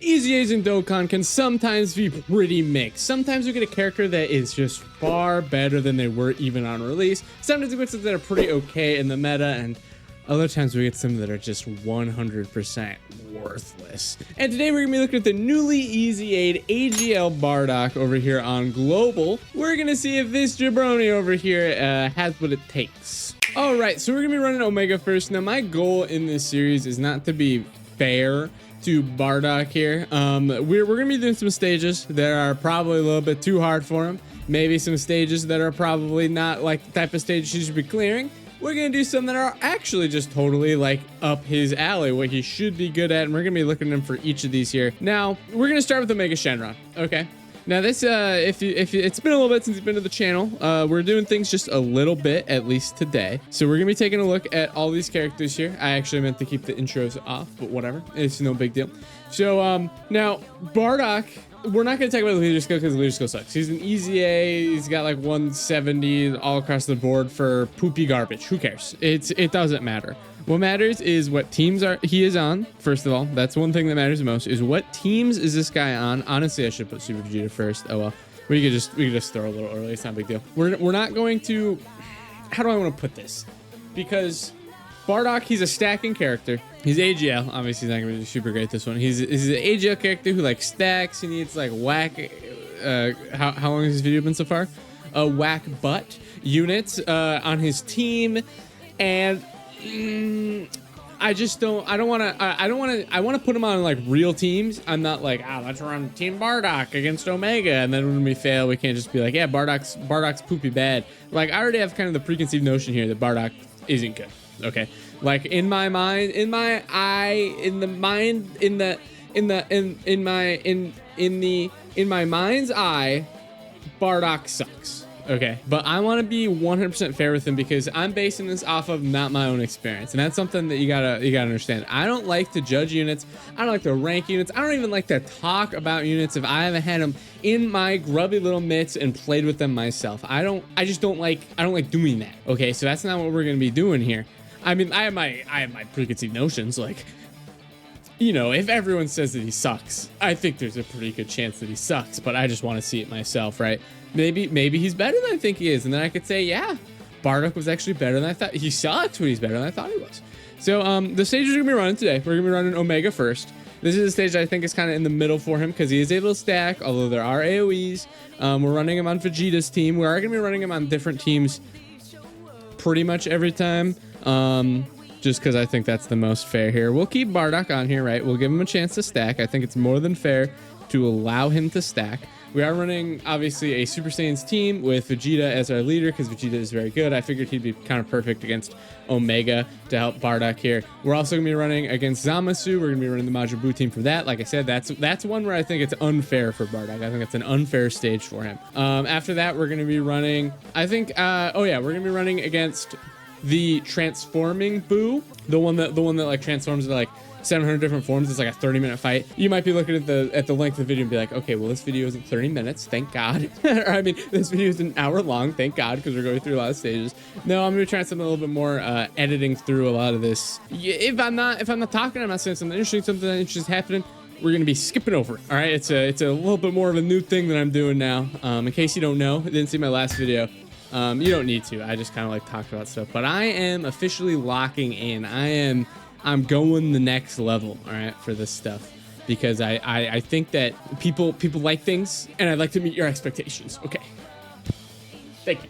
EZAs and Dokkan can sometimes be pretty mixed. Sometimes we get a character that is just far better than they were even on release. Sometimes we get some that are pretty okay in the meta, and other times we get some that are just 100% worthless. And today we're going to be looking at the newly EZA'd AGL Bardock over here on Global. We're going to see if this jabroni over here has what it takes. Alright, so we're going to be running Omega first. Now my goal in this series is not to be fair to Bardock here. We're gonna be doing some stages that are probably a little bit too hard for him. Maybe some stages that are probably not like the type of stages he should be clearing. We're gonna do some that are actually just totally like up his alley, what he should be good at, and we're gonna be looking at him for each of these here. Now we're gonna start with Omega Shenron. Okay. Now this, if it's been a little bit since you've been to the channel, we're doing things just a little bit, at least today. So we're gonna be taking a look at all these characters here. I actually meant to keep the intros off, but whatever, it's no big deal. So now Bardock, we're not gonna talk about the leader skill because the leader skill sucks. He's an EZA, he's got like 170 all across the board for poopy garbage. Who cares? It doesn't matter. What matters is what teams he is on. First of all, that's one thing that matters most, is what teams is this guy on. Honestly, I should put Super Vegeta first. Oh well, we could just throw a little early. It's not a big deal. We're not going to. How do I want to put this? Because Bardock, he's a stacking character. He's AGL. Obviously, he's not gonna be super great this one. He's an AGL character who like stacks. He needs like whack. How long has this video been so far? Whack butt units on his team, and. I want to put him on like real teams. I'm not like, let's run Team Bardock against Omega, and then when we fail, we can't just be like, yeah, Bardock's poopy bad. Like, I already have kind of the preconceived notion here that Bardock isn't good. Okay, like in my mind, in my mind's eye, Bardock sucks. Okay, but I want to be 100% fair with him because I'm basing this off of not my own experience, and that's something that you gotta understand. I don't like to judge units. I don't like to rank units. I don't even like to talk about units if I haven't had them in my grubby little mitts and played with them myself. I don't like doing that. Okay, so that's not what we're gonna be doing here. I mean, I have my preconceived notions. Like, you know, if everyone says that he sucks, I think there's a pretty good chance that he sucks, but I just want to see it myself, right? Maybe he's better than I think he is, and then I could say, yeah, Bardock was actually better than I thought. He sucks, but he's better than I thought he was. So the stages we're gonna be running today, we're gonna be running Omega first. This is a stage that I think is kind of in the middle for him because he is able to stack, although there are AoEs. We're running him on Vegeta's team. We are gonna be running him on different teams pretty much every time. Just because I think that's the most fair here. We'll keep Bardock on here, right? We'll give him a chance to stack. I think it's more than fair to allow him to stack. We are running, obviously, a Super Saiyan's team with Vegeta as our leader because Vegeta is very good. I figured he'd be kind of perfect against Omega to help Bardock here. We're also going to be running against Zamasu. We're going to be running the Majin Buu team for that. Like I said, that's one where I think it's unfair for Bardock. I think it's an unfair stage for him. After that, we're going to be running, I think, we're going to be running against the transforming Buu, the one that like transforms into like 700 different forms. It's like a 30-minute fight. You might be looking at the length of the video and be like, okay, well, this video isn't 30 minutes, thank God. Or I mean, this video is an hour long, thank God, because we're going through a lot of stages. No, I'm gonna be trying something a little bit more, editing through a lot of this. If I'm not talking, I'm not saying something interesting is happening, we're gonna be skipping over. All right, it's a little bit more of a new thing that I'm doing now. In case you don't know, didn't see my last video. You don't need to. I just kind of like talked about stuff, but I am officially locking in. I'm going the next level, all right, for this stuff because I think that people like things, and I'd like to meet your expectations. Okay, thank you.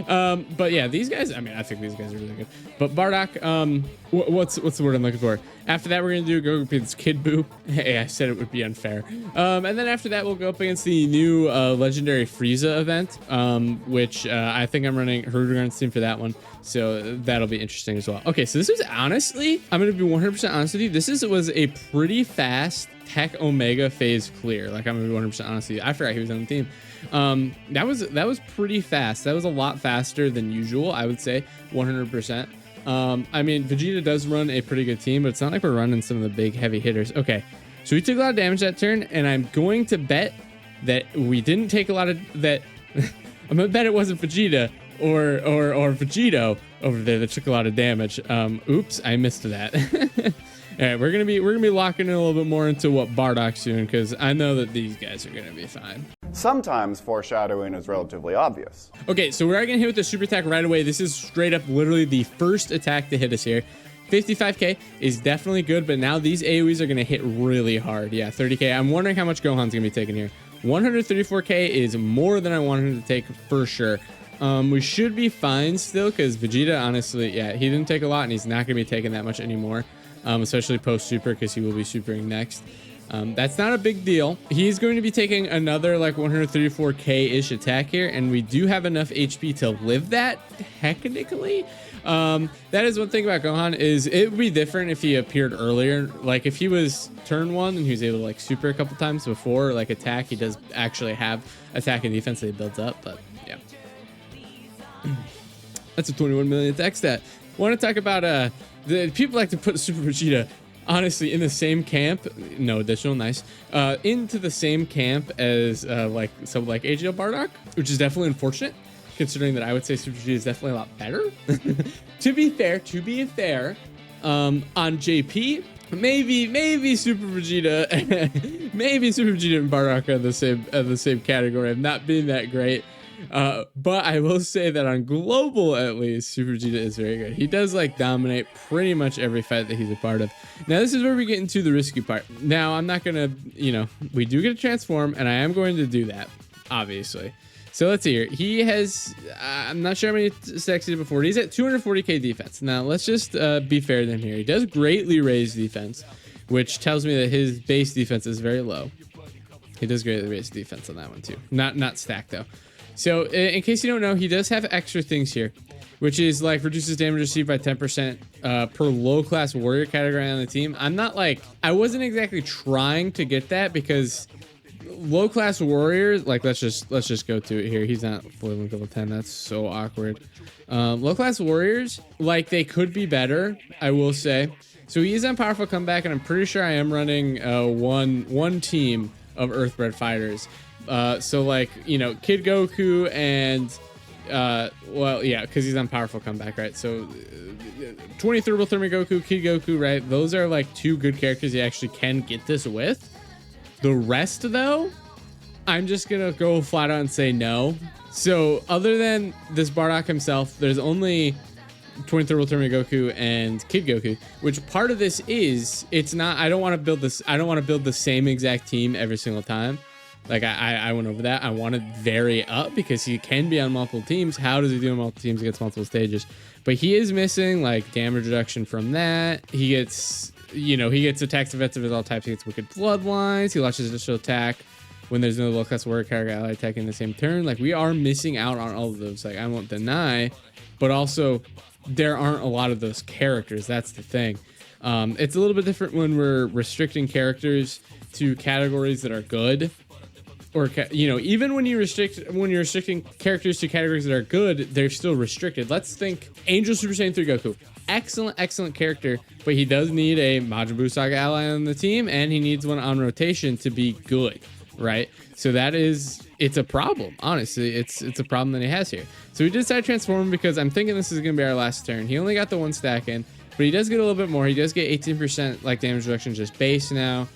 But yeah, these guys, I mean, I think these guys are really good. But Bardock, what's the word I'm looking for? After that, we're gonna go up against Kid Buu. Hey, I said it would be unfair. And then after that, we'll go up against the new legendary Frieza event, which I think I'm running Hirudegarn's team for that one. So that'll be interesting as well. Okay, so this was honestly, I'm gonna be 100% honest with you. This was a pretty fast Tech Omega phase clear. Like, I'm gonna be 100% honest with you. I forgot he was on the team. That was pretty fast. That was a lot faster than usual, I would say, 100%. I mean, Vegeta does run a pretty good team, but it's not like we're running some of the big heavy hitters. Okay, so we took a lot of damage that turn, and I'm going to bet that we didn't take a lot of that. I'm gonna bet it wasn't Vegeta or Vegito over there that took a lot of damage. Oops, I missed that. All right, we're gonna be locking in a little bit more into what Bardock's doing, because I know that these guys are gonna be fine. Sometimes foreshadowing is relatively obvious. Okay, so we're gonna hit with the super attack right away. This is straight up literally the first attack to hit us here. 55k is definitely good, but now these AoEs are gonna hit really hard. Yeah, 30k. I'm wondering how much Gohan's gonna be taking here. 134k is more than I wanted him to take for sure. We should be fine still, because Vegeta, honestly, yeah, he didn't take a lot, and he's not gonna be taking that much anymore. Especially post super, because he will be supering next. That's not a big deal. He's going to be taking another like 134k ish attack here, and we do have enough HP to live that technically. That is one thing about Gohan, is it would be different if he appeared earlier. Like if he was turn 1 and he was able to like super a couple times before like attack, he does actually have attack and defense that he builds up. But yeah, that's a 21 million attack stat. Want to talk about the people like to put Super Vegeta honestly in the same camp, no additional, nice, into the same camp as like someone like AGL Bardock, which is definitely unfortunate, considering that I would say Super Vegeta is definitely a lot better. to be fair, on JP, maybe Super Vegeta, maybe Super Vegeta and Bardock are the same category of not being that great. But I will say that on global, at least, Super Vegeta is very good. He does like dominate pretty much every fight that he's a part of. Now this is where we get into the risky part. Now I'm not gonna, you know, we do get a transform, and I am going to do that, obviously. So let's see here. He has, I'm not sure how many stacks he did before. He's at 240k defense. Now let's just be fair to him here. He does greatly raise defense, which tells me that his base defense is very low. He does greatly raise defense on that one too. Not stack though. So in case you don't know, he does have extra things here, which is like reduces damage received by 10% per low class warrior category on the team. I'm not like, I wasn't exactly trying to get that, because low class warriors, like let's just go to it here. He's not fully linked level 10. That's so awkward. Low class warriors, like they could be better, I will say. So he is on powerful comeback, and I'm pretty sure I am running one team of Earthbred fighters. So like, you know, Kid Goku and well, yeah, because he's on powerful comeback, right? So 23 Thermic Goku, Kid Goku, right? Those are like two good characters you actually can get this with. The rest though, I'm just gonna go flat out and say no. So other than this Bardock himself, there's only 23 Thermic Goku and Kid Goku, which part of this is, it's not, I don't want to build the same exact team every single time. Like I went over that. I wanted vary up, because he can be on multiple teams. How does he do on multiple teams against multiple stages? But he is missing like damage reduction from that. He gets, you know, he gets attacks defensive at all types. He gets wicked bloodlines. He launches additional attack when there's no low class warrior character ally attacking the same turn. Like we are missing out on all of those. Like I won't deny, but also there aren't a lot of those characters. That's the thing. It's a little bit different when we're restricting characters to categories that are good. Or, you know, even when you're restricting characters to categories that are good, they're still restricted. Let's think Angel Super Saiyan 3 Goku. Excellent character, but he does need a Majin Buu Saga ally on the team, and he needs one on rotation to be good, right? So that is, it's a problem. Honestly, it's a problem that he has here. So we decided to transform him, because I'm thinking this is going to be our last turn. He only got the one stack in, but he does get a little bit more. He does get 18% like damage reduction just base now.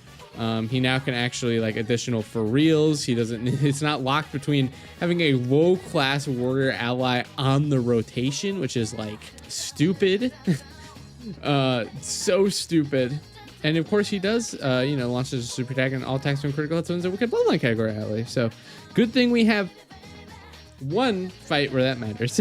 He now can actually like additional for reals. He doesn't, it's not locked between having a low class warrior ally on the rotation, which is like stupid. So stupid. And of course he does, you know, launches a super attack and all attacks from critical hits wins a wicked bloodline category ally. So good thing we have one fight where that matters.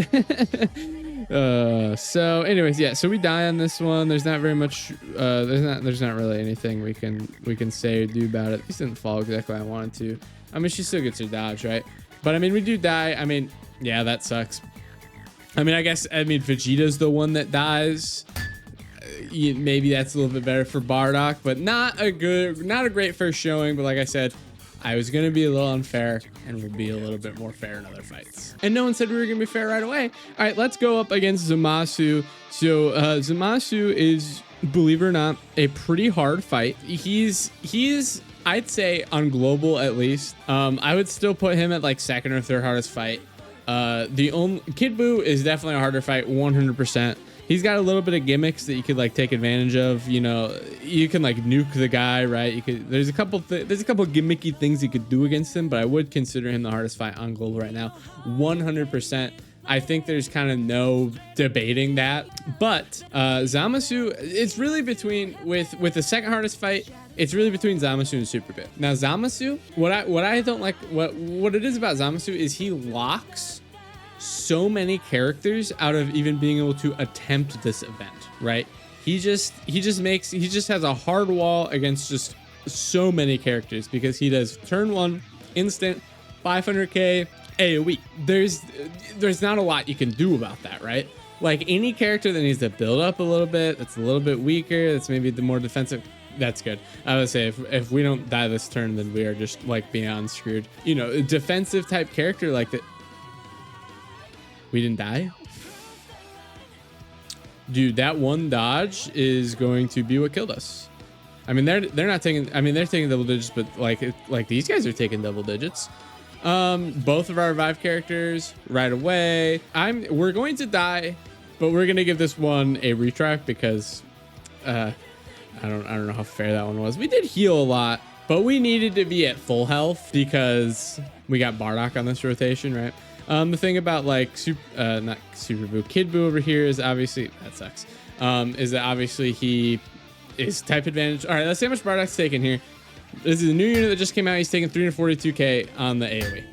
So anyways, yeah, so we die on this one. There's not very much, there's not really anything we can say or do about it. This didn't fall exactly how I wanted to. I mean, she still gets her dodge, right? But I mean, we do die. I mean, yeah, that sucks. I mean, Vegeta's the one that dies. Maybe that's a little bit better for Bardock, but not a great first showing. But like I said, I was going to be a little unfair, and we'll be a little bit more fair in other fights. And no one said we were going to be fair right away. All right, let's go up against Zamasu. So Zamasu is, believe it or not, a pretty hard fight. He's I'd say on global at least, I would still put him at like second or third hardest fight. The only Kid Buu is definitely a harder fight, 100%. He's got a little bit of gimmicks that you could like take advantage of. You know, you can like nuke the guy, right? You could. There's a couple gimmicky things you could do against him, but I would consider him the hardest fight on global right now, 100%. I think there's kind of no debating that. But Zamasu, it's really between with the second hardest fight. It's really between Zamasu and Super Boo. Now Zamasu, what I don't like, what it is about Zamasu is he locks so many characters out of even being able to attempt this event, right? He just has a hard wall against just so many characters because he does turn 1 instant 500k AoE. There's not a lot you can do about that, right? Like any character that needs to build up a little bit, that's a little bit weaker, that's maybe the more defensive, that's good. I would say if we don't die this turn, then we are just like beyond screwed. You know, a defensive type character like that. We didn't die? Dude, that one dodge is going to be what killed us. I mean, they're not taking, I mean, they're taking double digits, but like these guys are taking double digits. Both of our revive characters right away. We're going to die, but we're going to give this one a retry because I don't know how fair that one was. We did heal a lot, but we needed to be at full health because we got Bardock on this rotation, right? The thing about like not Super Boo, Kid Boo over here is obviously, that sucks. Is that obviously he is type advantage. All right, let's see how much Bardock's taking here. This is a new unit that just came out. He's taking 342k on the AoE.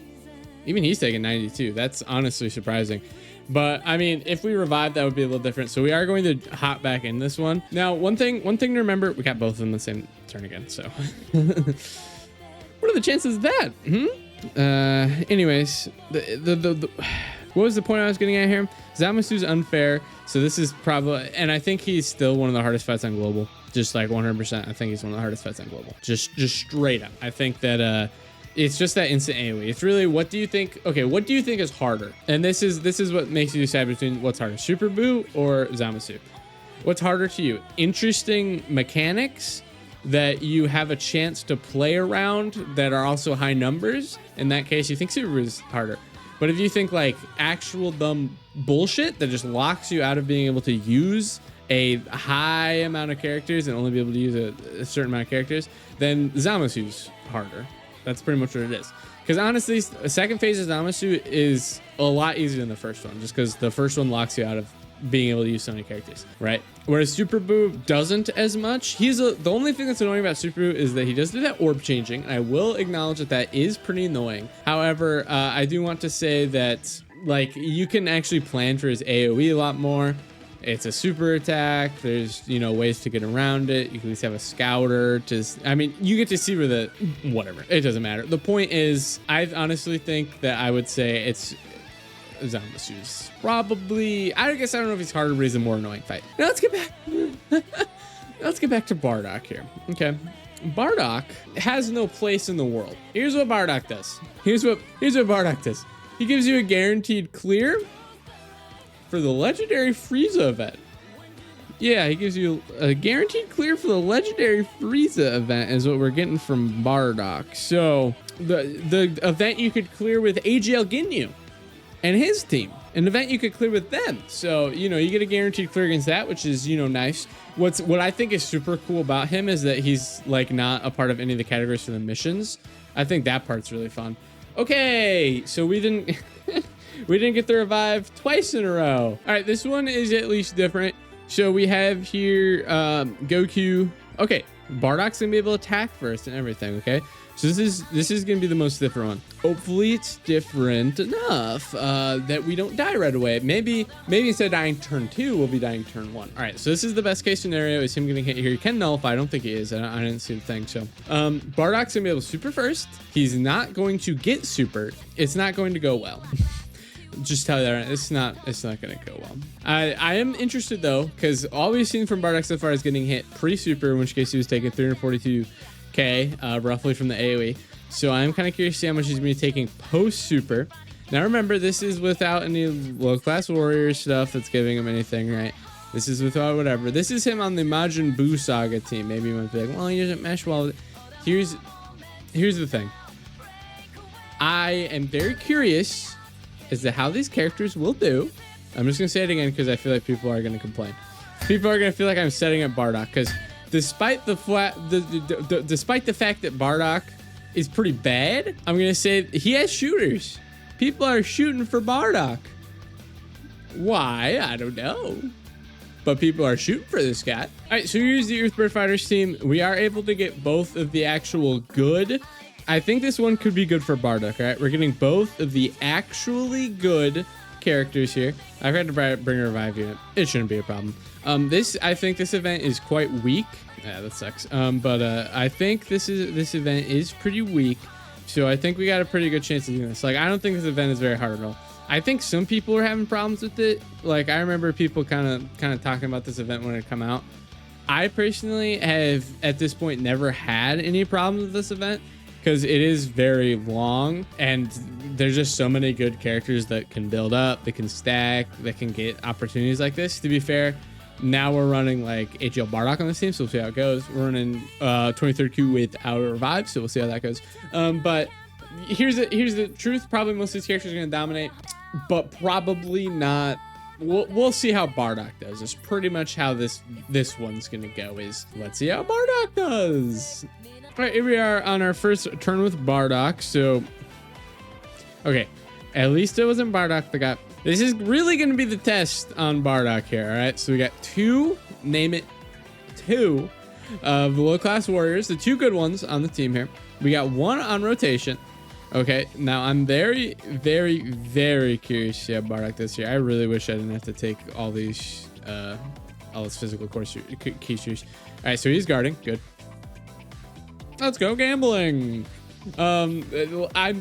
Even he's taking 92. That's honestly surprising. But I mean, if we revive, that would be a little different. So we are going to hop back in this one. Now, one thing to remember, we got both of them the same turn again. So what are the chances of that? Anyways, what was the point I was getting at here? Zamasu's unfair. So this is probably, and I think he's still one of the hardest fights on global. Just like 100%. I think he's one of the hardest fights on global. Just straight up. I think that it's just that instant AoE. It's really, what do you think? Okay, what do you think is harder? And this is what makes you decide between what's harder, Super Boo or Zamasu. What's harder to you? Interesting mechanics that you have a chance to play around that are also high numbers. In that case, you think Super Boo is harder. But if you think like actual dumb bullshit that just locks you out of being able to use a high amount of characters and only be able to use a certain amount of characters, then Zamasu's harder. That's pretty much what it is. Because honestly, the second phase of Zamasu is a lot easier than the first one, just because the first one locks you out of being able to use so many characters, right? Whereas Super Boo doesn't as much. The only thing that's annoying about Super Boo is that he does do that orb changing, and I will acknowledge that that is pretty annoying. However, I do want to say that like you can actually plan for his AoE a lot more. It's a super attack. There's, you know, ways to get around it. You can at least have a scouter. I mean, you get to see where whatever. It doesn't matter. The point is, I honestly think that I would say it's Zamasu's probably, I guess I don't know if he's harder, but he's a more annoying fight. Now let's get back. Let's get back to Bardock here. Okay. Bardock has no place in the world. Here's what Bardock does. Here's what Bardock does. He gives you a guaranteed clear for the legendary Frieza event. Yeah, he gives you a guaranteed clear for the legendary Frieza event is what we're getting from Bardock. So the event you could clear with AGL Ginyu and his team, an event you could clear with them. So, you know, you get a guaranteed clear against that, which is, you know, nice. What I think is super cool about him is that he's like not a part of any of the categories for the missions. I think that part's really fun. Okay, so we didn't we didn't get the revive twice in a row. All right, this one is at least different. So we have here Goku. Okay, Bardock's gonna be able to attack first and everything. Okay, so this is gonna be the most different one. Hopefully it's different enough that we don't die right away. Maybe instead of dying turn 2, we'll be dying turn 1. All right, so this is the best case scenario, is him getting hit here. He can nullify. I don't think he is. I didn't see the thing. So Bardock's gonna be able to super first. He's not going to get super. It's not going to go well. Just tell you that it's not gonna go well. I am interested though, because all we've seen from Bardock so far is getting hit pre-super, in which case he was taking 342k roughly from the AoE. So I'm kind of curious to see how much he's gonna be taking post-super. Now remember, this is without any low-class warrior stuff that's giving him anything, right? This is without whatever. This is him on the Majin Buu Saga team. Maybe you might be like, well, he doesn't mesh well. Here's the thing. I am very curious as to how these characters will do. I'm just gonna say it again because I feel like people are gonna complain. People are gonna feel like I'm setting up Bardock because despite the despite the fact that Bardock is pretty bad, I'm gonna say he has shooters. People are shooting for Bardock. Why? I don't know. But people are shooting for this guy. All right, so here's the Earthbird Fighters team. We are able to get both of the actual good. I think this one could be good for Bardock, all right? We're getting both of the actually good characters here. I've had to bring a revive unit. It shouldn't be a problem. I think this event is quite weak. Yeah, that sucks. I think this event is pretty weak. So I think we got a pretty good chance of doing this. Like, I don't think this event is very hard at all. I think some people are having problems with it. Like, I remember people kind of talking about this event when it come out. I personally have, at this point, never had any problems with this event because it is very long and there's just so many good characters that can build up, that can stack, that can get opportunities like this. To be fair, now we're running like HL Bardock on this team, so we'll see how it goes. We're running 23rd Q without a revive, so we'll see how that goes. But here's the truth. Probably most of these characters are going to dominate, but probably not. We'll see how Bardock does. It's pretty much how this one's going to go. Is let's see how Bardock does. All right, here we are on our first turn with Bardock. So, okay, at least it wasn't Bardock that got. This is really going to be the test on Bardock here. All right, so we got two of the low-class warriors, the two good ones on the team here. We got one on rotation. Okay, now I'm very, very, very curious to see how Bardock does here. I really wish I didn't have to take all these, all this physical keysters. All right, so he's guarding. Good. Let's go gambling. I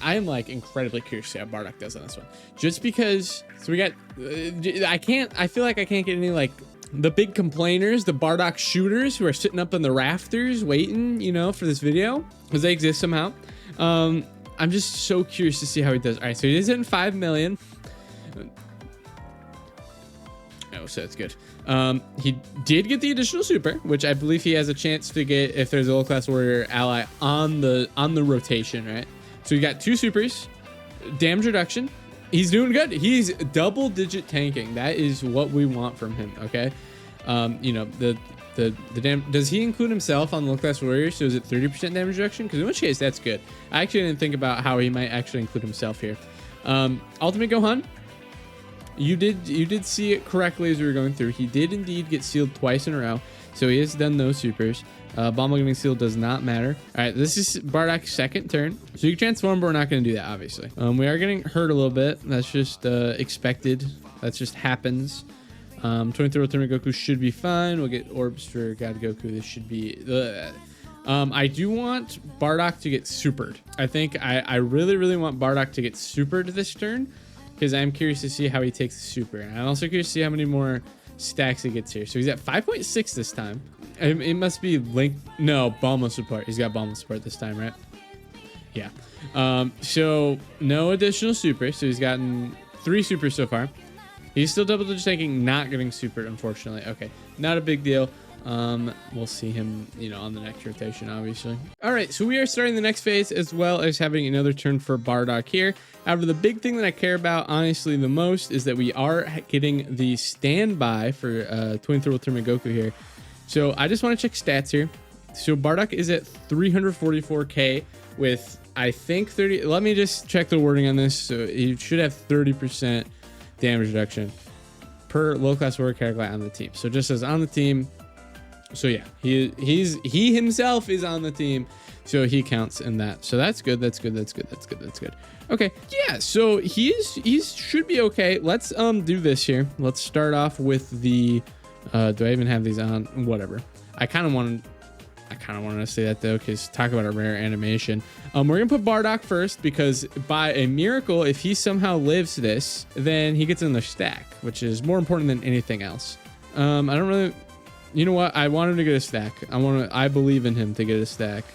am like incredibly curious to see how Bardock does on this one. Just because, so we got, I feel like I can't get any like the big complainers, the Bardock shooters who are sitting up in the rafters waiting, you know, for this video because they exist somehow. I'm just so curious to see how he does. All right, so he is in 5 million. Oh, so that's good. He did get the additional super, which I believe he has a chance to get if there's a low-class warrior ally on the rotation, right? So we got 2 supers, damage reduction. He's doing good. He's double-digit tanking. That is what we want from him. Okay, you know the does he include himself on low-class warrior? So is it 30% damage reduction? Because in which case that's good. I actually didn't think about how he might actually include himself here. Ultimate Gohan. You did see it correctly as we were going through. He did indeed get sealed twice in a row, so he has done those supers. Bomb getting sealed does not matter. All right, this is Bardock's second turn, so you can transform, but we're not going to do that, obviously. We are getting hurt a little bit. That's just expected. That just happens. 23 Ultimate Goku should be fine. We'll get orbs for God Goku. This should be. I do want Bardock to get supered. I think I really want Bardock to get supered this turn, because I'm curious to see how he takes the super. And I'm also curious to see how many more stacks he gets here. So he's at 5.6 this time. It must be linked. No, Balmo support. He's got Balmo support this time, right? Yeah. So no additional super. So he's gotten 3 supers so far. He's still double digit tanking, not getting supered, unfortunately. Okay, not a big deal. We'll see him, you know, on the next rotation, obviously. All right, so we are starting the next phase as well as having another turn for Bardock here. However, the big thing that I care about, honestly, the most is that we are getting the standby for 23 Ultimate Goku here. So I just want to check stats here. So Bardock is at 344k with, I think, 30. Let me just check the wording on this. So he should have 30% damage reduction per low class warrior character on the team. So just as on the team. So yeah, he himself is on the team, so he counts in that. So that's good. That's good. Okay, yeah. So he should be okay. Let's do this here. Let's start off with the. Do I even have these on? Whatever. I kind of wanted to say that though, because talk about a rare animation. We're gonna put Bardock first because by a miracle, if he somehow lives this, then he gets in the stack, which is more important than anything else. I don't really. You know what? I want him to get a stack. I believe in him to get a stack.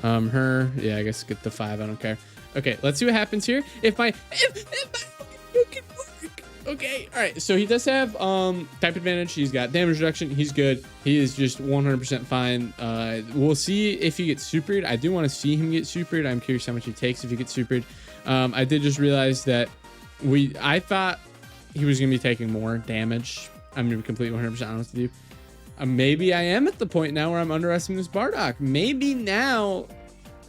Yeah, I guess get the 5. I don't care. Okay, let's see what happens here. If my can work. Okay, all right. So he does have type advantage. He's got damage reduction. He's good. He is just 100% fine. We'll see if he gets supered. I do want to see him get supered. I'm curious how much he takes if he gets supered. I did just realize that I thought he was gonna be taking more damage. I'm gonna be completely 100% honest with you. Maybe I am at the point now where I'm underestimating this Bardock. Maybe now,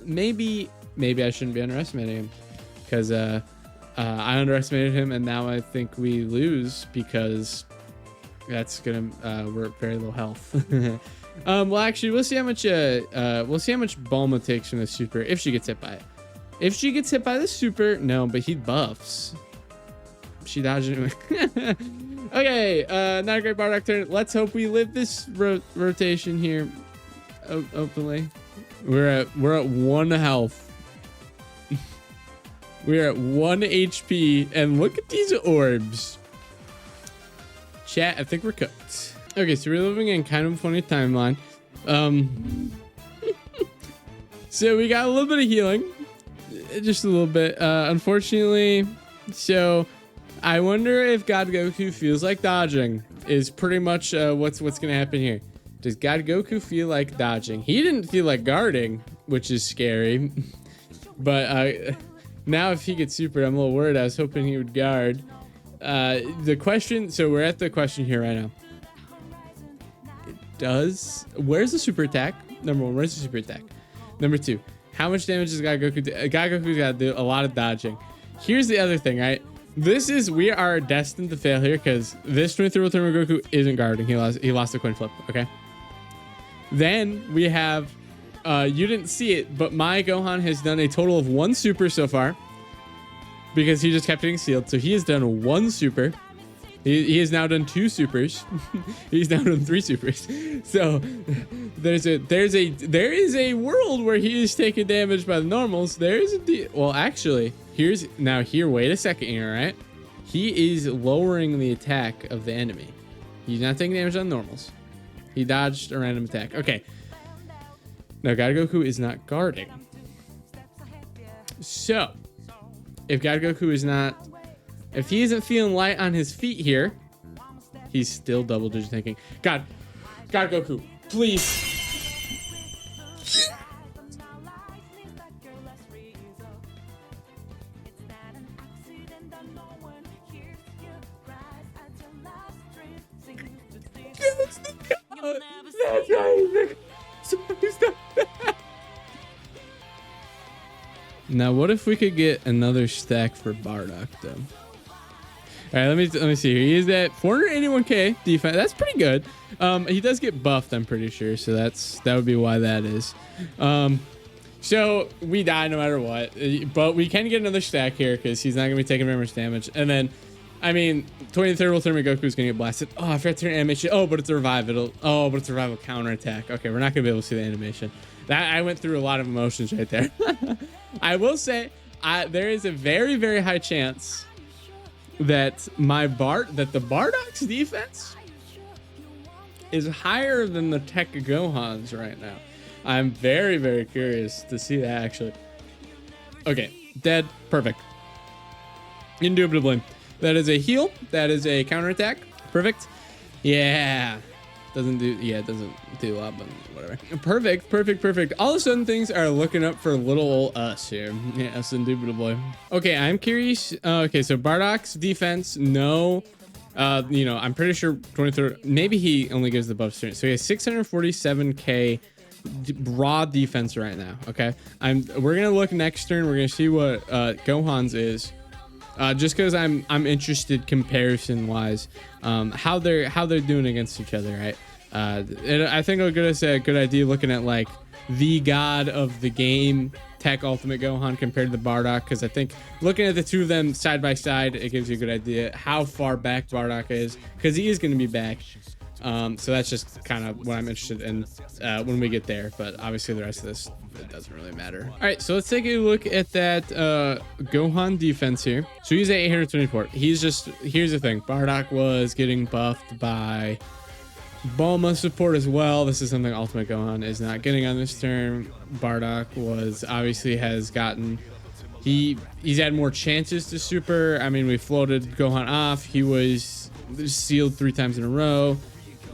maybe I shouldn't be underestimating him, because I underestimated him, and now I think we lose because that's gonna we're at very low health. Well, actually, we'll see how much Bulma takes from the super if she gets hit by it. If she gets hit by the super, no, but he buffs. She dodged it. Okay, not a great Bardock turn. Let's hope we live this rotation here. Openly, we're at 1 health. We're at 1 HP, and look at these orbs. Chat, I think we're cooked. Okay, so we're living in kind of a funny timeline. So we got a little bit of healing, just a little bit. Unfortunately, so I wonder if God Goku feels like dodging. Is pretty much what's gonna happen here. Does God Goku feel like dodging? He didn't feel like guarding, which is scary. But now if he gets super, I'm a little worried. I was hoping he would guard. The question, so we're at the question here right now. Where's the super attack? Number 1, where's the super attack? Number 2, how much damage does God Goku do? God Goku's got to do a lot of dodging. Here's the other thing, right? We are destined to fail here because this 23 Ultimate Goku isn't guarding. He lost the coin flip, okay? Then we have, you didn't see it, but my Gohan has done a total of 1 super so far because he just kept getting sealed. So he has done 1 super. He has now done 2 supers. He's now done 3 supers. So there is a world where he is taking damage by the normals. Well, actually, wait a second here, right? He is lowering the attack of the enemy. He's not taking damage on normals. He dodged a random attack. Okay. Now God Goku is not guarding. So if God Goku is not, if he isn't feeling light on his feet here, he's still double digit tanking. God Goku, please. That's right. Now, what if we could get another stack for Bardock, though? All right, let me see here. He is at 481k defense. That's pretty good. He does get buffed, I'm pretty sure. So that would be why that is. So we die no matter what, but we can get another stack here because he's not gonna be taking very much damage. And then, I mean, 23rd Ultimate Goku is gonna get blasted. Oh, I forgot to turn animation. Oh, but it's a revive. But it's a revival counter attack. Okay, we're not gonna be able to see the animation. I went through a lot of emotions right there. I will say, there is a very, very high chance that the Bardock's defense is higher than the Tech Gohan's right now. I'm very, very curious to see that, actually. Okay, dead. Perfect. Indubitably. That is a heal. That is a counterattack. Perfect. Yeah. It doesn't do a lot, but whatever. Perfect. All of a sudden, things are looking up for little old us here. Yes, indubitably. Okay, I'm curious. Okay, so Bardock's defense, no. I'm pretty sure 23rd, maybe he only gives the buff strength. So he has 647k raw defense right now. Okay, we're gonna look next turn. We're gonna see what Gohan's is. Just because I'm interested comparison wise, how they're doing against each other, right? And I think it's a good idea looking at like the god of the game, Tech Ultimate Gohan compared to the Bardock, because I think looking at the two of them side by side, it gives you a good idea how far back Bardock is, because he is going to be back. So that's just kind of what I'm interested in when we get there, but obviously the rest of this, it doesn't really matter. All right, so let's take a look at that Gohan defense here. So he's at 824. Here's the thing, Bardock was getting buffed by Bulma support as well. This is something Ultimate Gohan is not getting on this turn. Bardock has gotten, he's had more chances to super. I mean, we floated Gohan off. He was sealed 3 times in a row.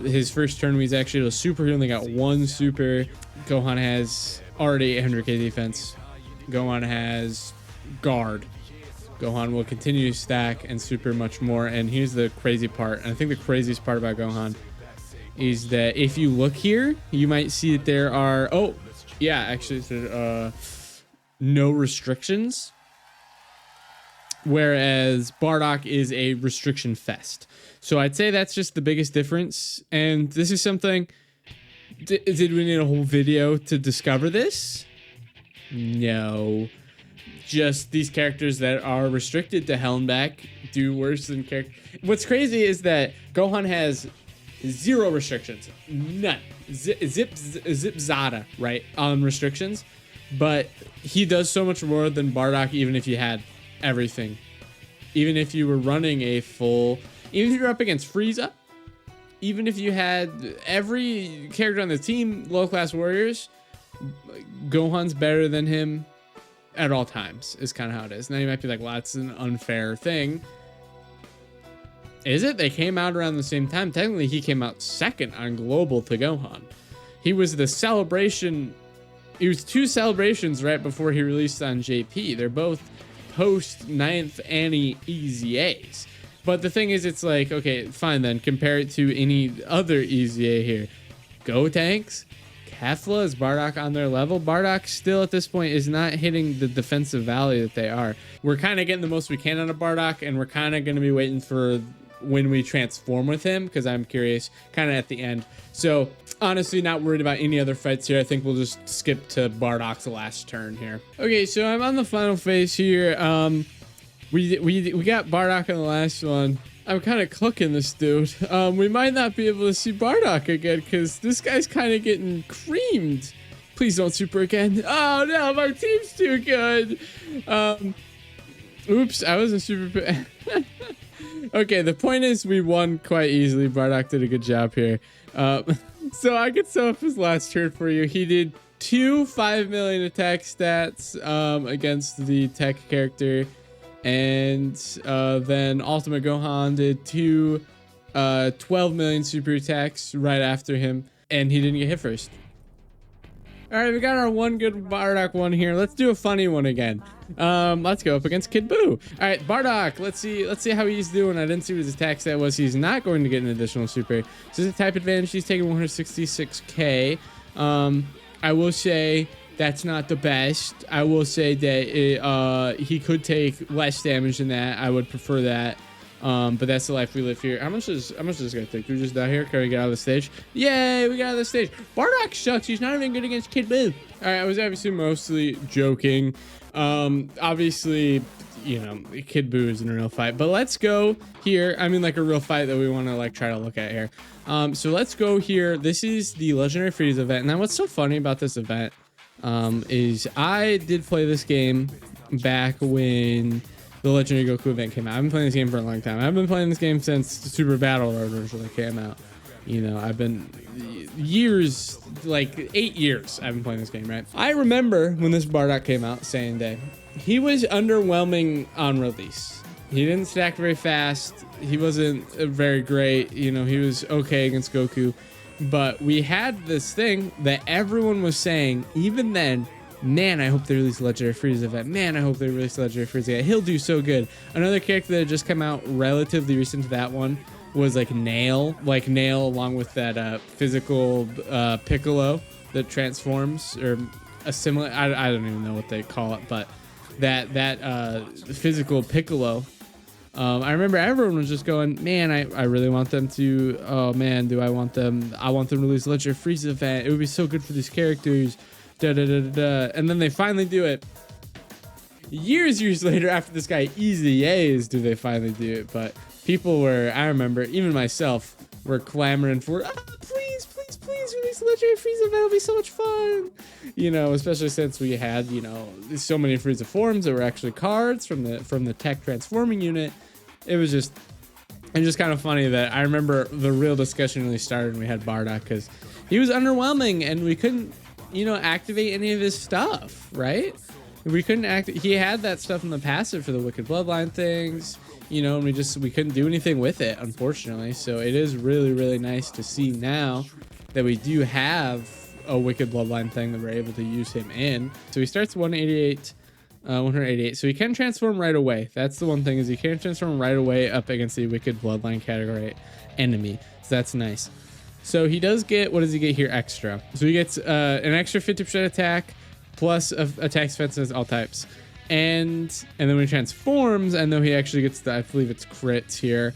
His first turn was actually a super. He only got 1 super. Gohan has already 800k defense. Gohan has guard. Gohan will continue to stack and super much more. And here's the crazy part. And I think the craziest part about Gohan is that if you look here, you might see that there are, oh, yeah, actually, no restrictions. Whereas Bardock is a restriction fest. So I'd say that's just the biggest difference. And this is something, did we need a whole video to discover this? No. Just these characters that are restricted to hell and back do worse than characters. What's crazy is that Gohan has 0 restrictions. None. Zip Zada, right? On restrictions. But he does so much more than Bardock, even if you had everything. Even if you were running a full... Even if you're up against Frieza, even if you had every character on the team low-class warriors, Gohan's better than him at all times, is kind of how it is. Now you might be like, well, that's an unfair thing. Is it? They came out around the same time. Technically, he came out second on global to Gohan. He was the celebration... He was 2 celebrations right before he released on JP. They're both post 9th Annie EZAs. But the thing is, it's like, okay, fine then. Compare it to any other EZA here. Gotenks, Kefla, is Bardock on their level? Bardock still at this point is not hitting the defensive value that they are. We're kind of getting the most we can out of Bardock, and we're kind of going to be waiting for when we transform with him, because I'm curious kind of at the end. So honestly, not worried about any other fights here. I think we'll just skip to Bardock's last turn here. Okay, so I'm on the final phase here. We got Bardock in the last one. I'm kind of cooking this dude. We might not be able to see Bardock again because this guy's kind of getting creamed. Please don't super again. Oh no, my team's too good. Oops, I wasn't super. Okay, the point is we won quite easily. Bardock did a good job here. So I could sum up his last turn for you. He did 2 5 million attack stats against the tech character. And then Ultimate Gohan did 2 12 million super attacks right after him, and he didn't get hit first. All right, we got our one good Bardock one here. Let's do a funny one again. Let's go up against Kid Buu. All right, Bardock. Let's see how he's doing. I didn't see what his attack stat was. He's not going to get an additional super. So it's a type advantage. He's taking 166k. I will say that's not the best. I will say that he could take less damage than that. I would prefer that. But that's the life we live here. How much is this guy take? Do we just die here? Can we get out of the stage? Yay, we got out of the stage. Bardock sucks. He's not even good against Kid Buu. All right, I was obviously mostly joking. Obviously, you know, Kid Buu is in a real fight. But let's go here. I mean, like a real fight that we want to like try to look at here. So let's go here. This is the Legendary Frieza event. Now, what's so funny about this event is I did play this game back when the Legendary Goku event came out. I've been playing this game for a long time. I've been playing this game since the Super Battle Road originally came out. You know, I've been years, like 8 years I've been playing this game, right? I remember when this Bardock came out, same day. He was underwhelming on release. He didn't stack very fast. He wasn't very great. You know, he was okay against Goku. But we had this thing that everyone was saying, even then, man, I hope they release Legendary Frieza event. Man, I hope they release Legendary Frieza. He'll do so good. Another character that had just come out relatively recent to that one was like Nail. Like Nail along with that physical Piccolo that transforms, or a similar, I don't even know what they call it, but that physical Piccolo. I remember everyone was just going, man, I really want them to, oh man, I want them to release Legendary Frieza event. It would be so good for these characters. Da, da, da, da, da. And then they finally do it. Years later, after this guy EZAs, do they finally do it. But people were, I remember, even myself, were clamoring for, please release Legendary Frieza event. It'll be so much fun. You know, especially since we had, you know, so many Frieza forms that were actually cards from the tech transforming unit. It was just kind of funny that I remember the real discussion really started when we had Bardock, because he was underwhelming and we couldn't, you know, activate any of his stuff, right? We couldn't he had that stuff in the passive for the Wicked Bloodline things, you know, and we couldn't do anything with it, unfortunately. So it is really nice to see now that we do have a Wicked Bloodline thing that we're able to use him in. So he starts 188 188. So he can transform right away. That's the one thing, is he can transform right away up against the Wicked Bloodline category enemy. So that's nice. So he does get, what does he get here extra? So he gets an extra 50% attack plus attack defense against all types. And then when he transforms, I know he actually gets the, I believe it's crits here.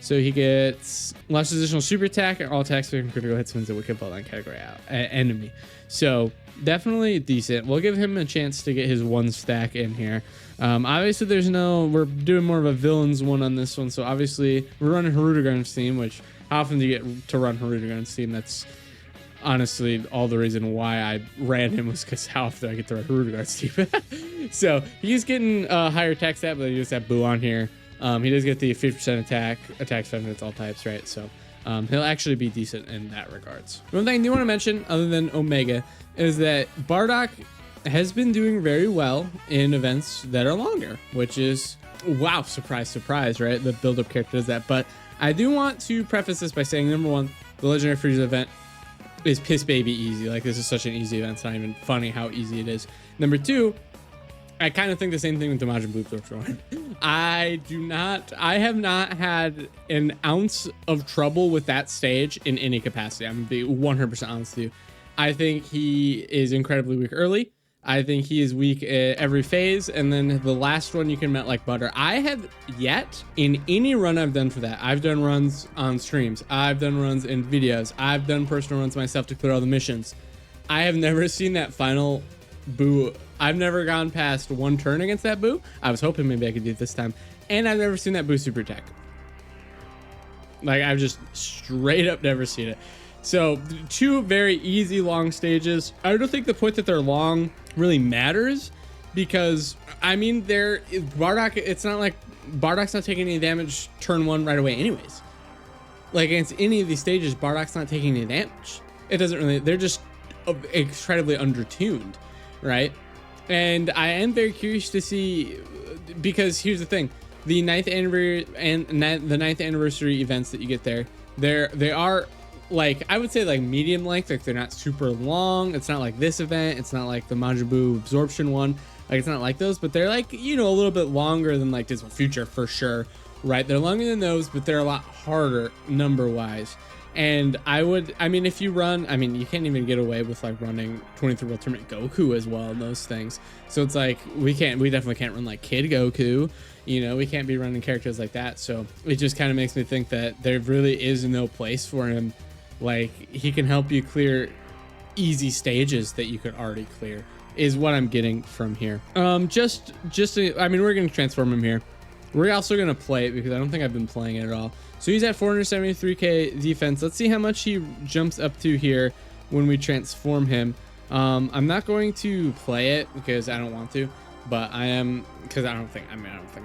So he gets less additional super attack and all attacks from critical hits wins the Wicked Bloodline category enemy. So definitely decent. We'll give him a chance to get his 1 stack in here. Obviously there's no, we're doing more of a villains one on this one. So obviously we're running Hirudegarn's team, which how often do you get to run Hirudegar's team? That's honestly all the reason why I ran him, was because how often I get to run Hirudegar's team. So he's getting a higher attack stat, but he just have Boo on here. He does get the 50% attack defense all types, right? So he'll actually be decent in that regards. One thing I do want to mention, other than Omega, is that Bardock has been doing very well in events that are longer, which is, wow, surprise, surprise, right? The build-up character does that. But I do want to preface this by saying, number one, the Legendary Frieza event is piss baby easy. Like, this is such an easy event. It's not even funny how easy it is. Number two, I kind of think the same thing with the Majin Buu absorption. I have not had an ounce of trouble with that stage in any capacity. I'm gonna be 100% honest with you. I think he is incredibly weak early. I think he is weak at every phase, and then the last one you can melt like butter. I have yet, in any run I've done for that, I've done runs on streams, I've done runs in videos, I've done personal runs myself to clear all the missions. I have never seen that final Buu. I've never gone past 1 turn against that Buu. I was hoping maybe I could do it this time. And I've never seen that Buu super attack. Like, I've just straight up never seen it. So 2 very easy long stages. I don't think the point that they're long really matters, because I mean, Bardock, it's not like Bardock's not taking any damage turn 1 right away anyways. Like, against any of these stages, Bardock's not taking any damage. It doesn't really, they're just incredibly undertuned, right? And I am very curious to see, because here's the thing, the 9th anniversary and the 9th anniversary events that you get there, they are, like, I would say like medium length. Like, they're not super long. It's not like this event. It's not like the Majin Buu absorption one. Like, it's not like those, but they're like, you know, a little bit longer than like Dismal Future for sure, right? They're longer than those, but they're a lot harder number wise. And I mean, if you run, I mean, you can't even get away with like running 23 World Tournament Goku as well in those things. So it's like, we definitely can't run like Kid Goku, you know, we can't be running characters like that. So it just kind of makes me think that there really is no place for him. Like, he can help you clear easy stages that you could already clear, is what I'm getting from here. I mean, we're going to transform him here. We're also going to play it because I don't think I've been playing it at all. So he's at 473k defense. Let's see how much he jumps up to here when we transform him. I'm not going to play it because I don't want to, but I am, because I don't think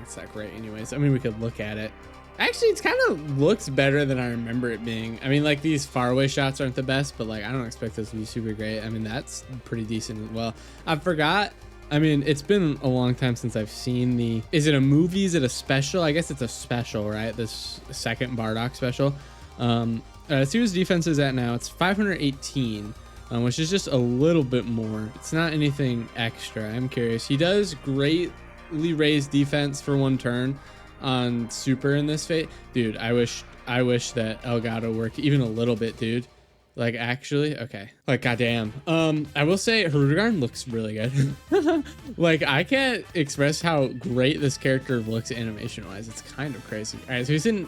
it's that great anyways. I mean, we could look at it. Actually, it's kind of looks better than I remember it being. I mean, like, these faraway shots aren't the best, but like, I don't expect this to be super great. I mean, that's pretty decent as well. I forgot. I mean, it's been a long time since I've seen the, is it a movie? Is it a special? I guess it's a special, right? This second Bardock special. Let's see what his defense is at now. It's 518, which is just a little bit more. It's not anything extra. I'm curious. He does greatly raise defense for 1 turn on super in this fate. Dude, I wish that Elgato worked even a little bit, dude. Like, actually, okay. Like, goddamn. I will say Hirudegar looks really good. Like, I can't express how great this character looks animation wise. It's kind of crazy. All right, so he's in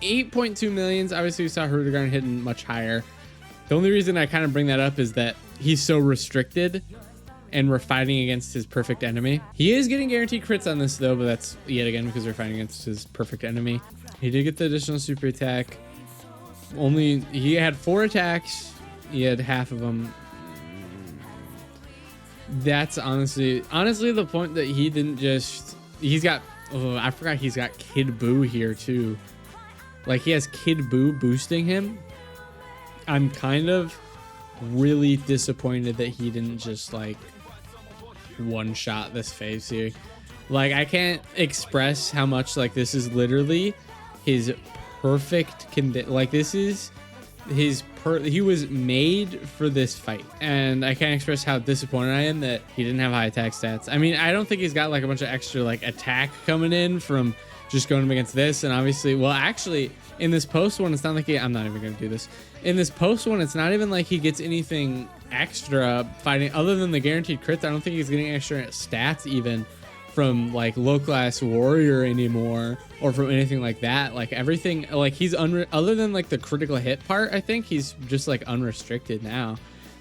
8.2 millions. Obviously, we saw Hirudegar hitting much higher. The only reason I kind of bring that up is that he's so restricted and we're fighting against his perfect enemy. He is getting guaranteed crits on this though, but that's yet again because we're fighting against his perfect enemy. He did get the additional super attack. He had 4 attacks. He had half of them. That's honestly the point that he didn't just, he's got, oh, I forgot he's got Kid Buu here too. Like, he has Kid Buu boosting him. I'm kind of really disappointed that he didn't just like one-shot this phase here. Like, I can't express how much like this is literally his perfect like, this is he was made for this fight, and I can't express how disappointed I am that he didn't have high attack stats. I mean, I don't think he's got like a bunch of extra like attack coming in from just going up against this, and obviously, well, actually, in this post one, it's not like I'm not even gonna do this. In this post one, it's not even like he gets anything extra fighting other than the guaranteed crits. I don't think he's getting extra stats even from like low class warrior anymore, or from anything like that. Like everything, like he's other than like the critical hit part, I think he's just like unrestricted now.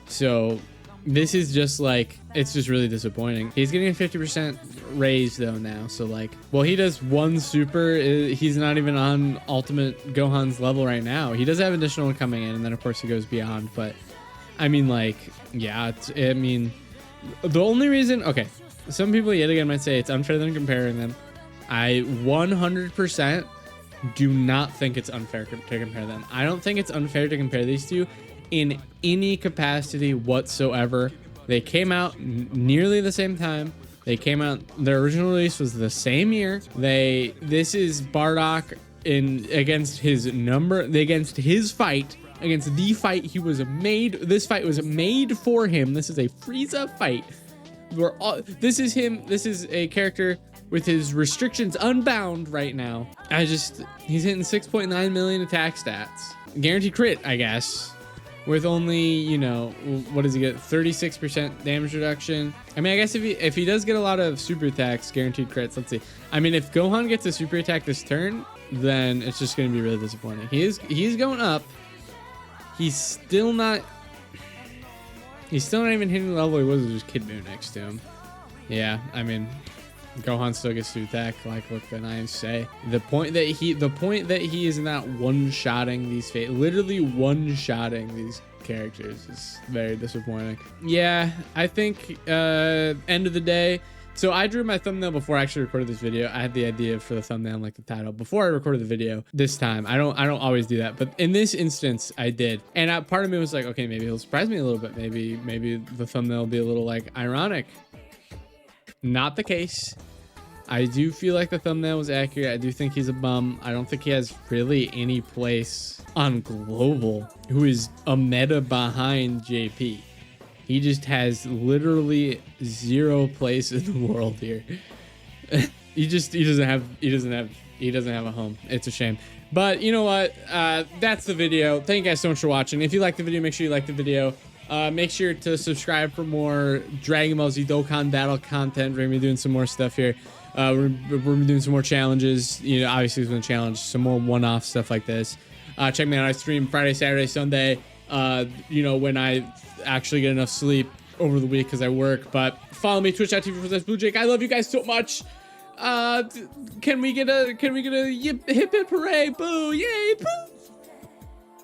So this is just like, it's just really disappointing. He's getting a 50% raise though now, so like, well, he does one super, he's not even on ultimate Gohan's level right now. He does have additional coming in, and then of course he goes beyond. But I mean, like, yeah, I mean, the only reason, okay, some people yet again might say it's unfair than comparing them. I 100% do not think it's unfair to compare them. I don't think it's unfair to compare these two in any capacity whatsoever. They came out nearly the same time. They came out, their original release was the same year. This is Bardock against his fight, against the fight he was made. This fight was made for him. This is a Frieza fight. This is him. This is a character with his restrictions unbound right now. He's hitting 6.9 million attack stats. Guaranteed crit, I guess. With only, you know, what does he get? 36% damage reduction. I mean, I guess if he does get a lot of super attacks, guaranteed crits, let's see. I mean, if Gohan gets a super attack this turn, then it's just going to be really disappointing. He's going up. He's still not even hitting the level he was with just Kid Buu next to him. Yeah, I mean, Gohan still gets to attack, like what can I say? The point that he is not one-shotting these literally one-shotting these characters is very disappointing. Yeah, I think end of the day. So I drew my thumbnail before I actually recorded this video. I had the idea for the thumbnail and like the title before I recorded the video this time. I don't always do that, but in this instance I did. And part of me was like, okay, maybe he'll surprise me a little bit. Maybe the thumbnail will be a little like ironic. Not the case. I do feel like the thumbnail was accurate. I do think he's a bum. I don't think he has really any place on Global, who is a meta behind JP. He just has literally zero place in the world here. he doesn't have a home. It's a shame. But you know what? That's the video. Thank you guys so much for watching. If you like the video, make sure you like the video. Make sure to subscribe for more Dragon Ball Z Dokkan battle content. We're gonna be doing some more stuff here. We're doing some more challenges. You know, obviously there's been a challenge, some more one-off stuff like this. Check me out. I stream Friday, Saturday, Sunday. You know, when I actually get enough sleep over the week because I work. But follow me, twitch.tv/BlueJake. I love you guys so much. Can we get a hip hip hooray, boo, yay, boo.